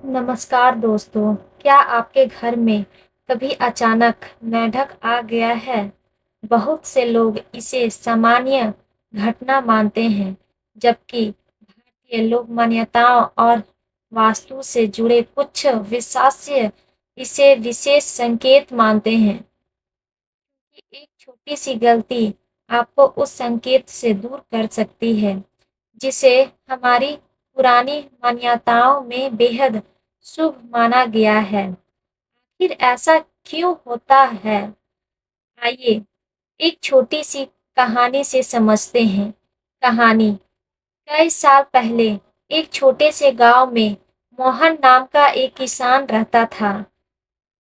नमस्कार दोस्तों, क्या आपके घर में कभी अचानक मेंढक आ गया है? बहुत से लोग इसे सामान्य घटना मानते हैं, जबकि भारतीय लोक मान्यताओं और वास्तु से जुड़े कुछ विशेषज्ञ इसे विशेष संकेत मानते हैं कि एक छोटी सी गलती आपको उस संकेत से दूर कर सकती है, जिसे हमारी पुरानी मान्यताओं में बेहद शुभ माना गया है। आखिर ऐसा क्यों होता है? आइए एक छोटी सी कहानी से समझते हैं। कहानी कई साल पहले एक छोटे से गांव में मोहन नाम का एक किसान रहता था।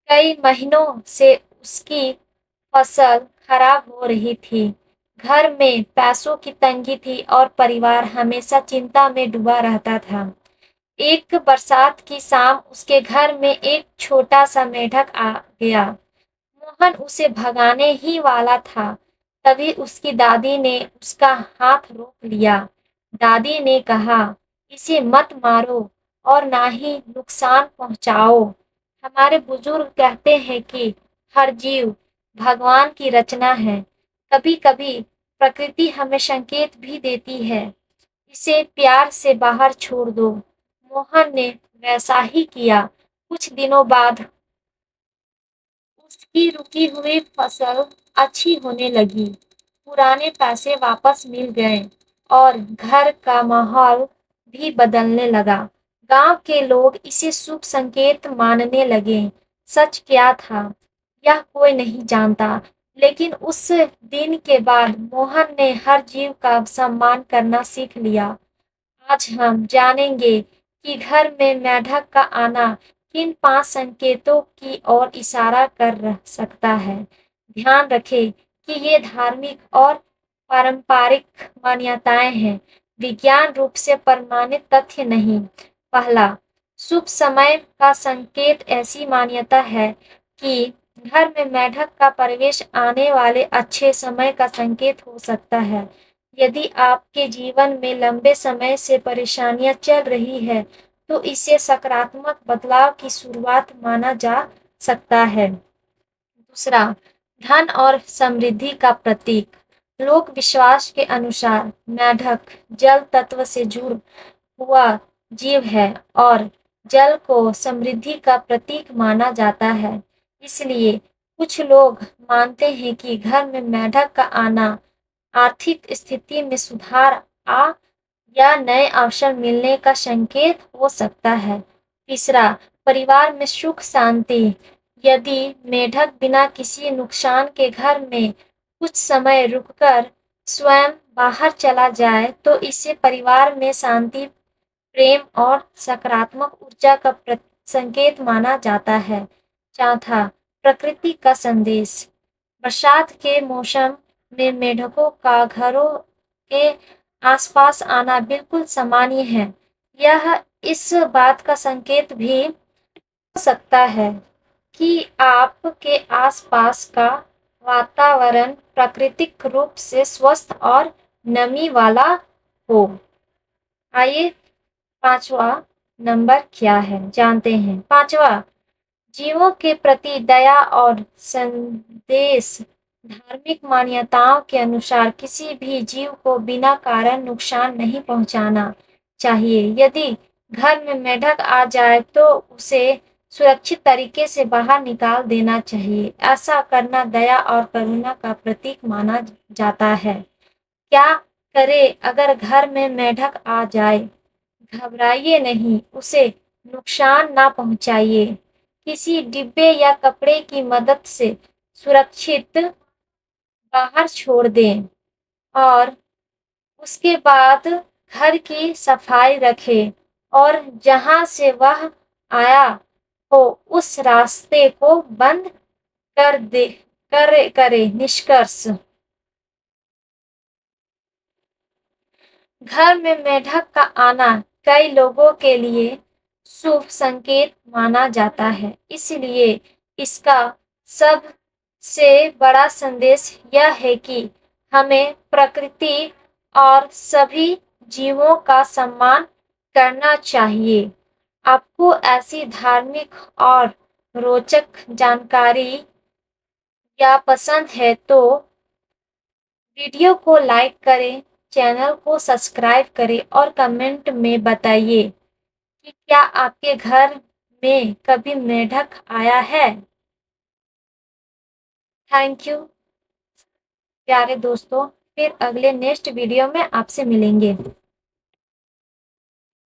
कई महीनों से उसकी फसल खराब हो रही थी। घर में पैसों की तंगी थी और परिवार हमेशा चिंता में डूबा रहता था। एक बरसात की शाम उसके घर में एक छोटा सा मेढक आ गया। मोहन उसे भगाने ही वाला था, तभी उसकी दादी ने उसका हाथ रोक लिया। दादी ने कहा, इसे मत मारो और ना ही नुकसान पहुंचाओ। हमारे बुजुर्ग कहते हैं कि हर जीव भगवान की रचना है। कभी-कभी प्रकृति हमें संकेत भी देती है। इसे प्यार से बाहर छोड़ दो। मोहन ने वैसा ही किया। कुछ दिनों बाद उसकी रुकी हुई फसल अच्छी होने लगी। पुराने पैसे वापस मिल गए और घर का माहौल भी बदलने लगा। गांव के लोग इसे शुभ संकेत मानने लगे। सच क्या था, यह कोई नहीं जानता, लेकिन उस दिन के बाद मोहन ने हर जीव का सम्मान करना सीख लिया। आज हम जानेंगे कि घर में मेंढक का आना किन 5 संकेतों की ओर इशारा कर सकता है। ध्यान रखें कि ये धार्मिक और पारंपरिक मान्यताएं हैं, विज्ञान रूप से प्रमाणित तथ्य नहीं। पहला, शुभ समय का संकेत ऐसी मान्यता है कि घर में मेंढक का प्रवेश आने वाले अच्छे समय का संकेत हो सकता है। यदि आपके जीवन में लंबे समय से परेशानियां चल रही है, तो इसे सकारात्मक बदलाव की शुरुआत माना जा सकता है। दूसरा, धन और समृद्धि का प्रतीक। लोक विश्वास के अनुसार मेंढक जल तत्व से जुड़ हुआ जीव है और जल को समृद्धि का प्रतीक माना जाता है। इसलिए कुछ लोग मानते हैं कि घर में मेंढक का आना आर्थिक स्थिति में सुधार आ या नए अवसर मिलने का संकेत हो सकता है। तीसरा, परिवार में सुख शांति। यदि मेढक बिना किसी नुकसान के घर में कुछ समय रुककर स्वयं बाहर चला जाए, तो इसे परिवार में शांति, प्रेम और सकारात्मक ऊर्जा का संकेत माना जाता है। चौथा, प्रकृति का संदेश। बरसात के मौसम में मेंढकों का घरों के आसपास आना बिल्कुल सामान्य है। यह इस बात का संकेत भी हो सकता है कि आपके आसपास का वातावरण प्राकृतिक रूप से स्वस्थ और नमी वाला हो। आइए पांचवा नंबर क्या है जानते हैं। पांचवा, जीवों के प्रति दया और संदेश। धार्मिक मान्यताओं के अनुसार किसी भी जीव को बिना कारण नुकसान नहीं पहुंचाना चाहिए। यदि घर में मेंढक आ जाए तो उसे सुरक्षित तरीके से बाहर निकाल देना चाहिए। ऐसा करना दया और करुणा का प्रतीक माना जाता है। क्या करें अगर घर में मेंढक आ जाए? घबराइए नहीं, उसे नुकसान ना पहुंचाइए। किसी डिब्बे या कपड़े की मदद से सुरक्षित बाहर छोड़ दें और उसके बाद घर की सफाई रखें और जहां से वह आया हो उस रास्ते को बंद कर दे करे। निष्कर्ष, घर में मेंढक का आना कई लोगों के लिए शुभ संकेत माना जाता है। इसलिए इसका सबसे बड़ा संदेश यह है कि हमें प्रकृति और सभी जीवों का सम्मान करना चाहिए। आपको ऐसी धार्मिक और रोचक जानकारी या पसंद है तो वीडियो को लाइक करें, चैनल को सब्सक्राइब करें और कमेंट में बताइए कि क्या आपके घर में कभी मेंढक आया है। थैंक यू प्यारे दोस्तों, फिर अगले नेक्स्ट वीडियो में आपसे मिलेंगे।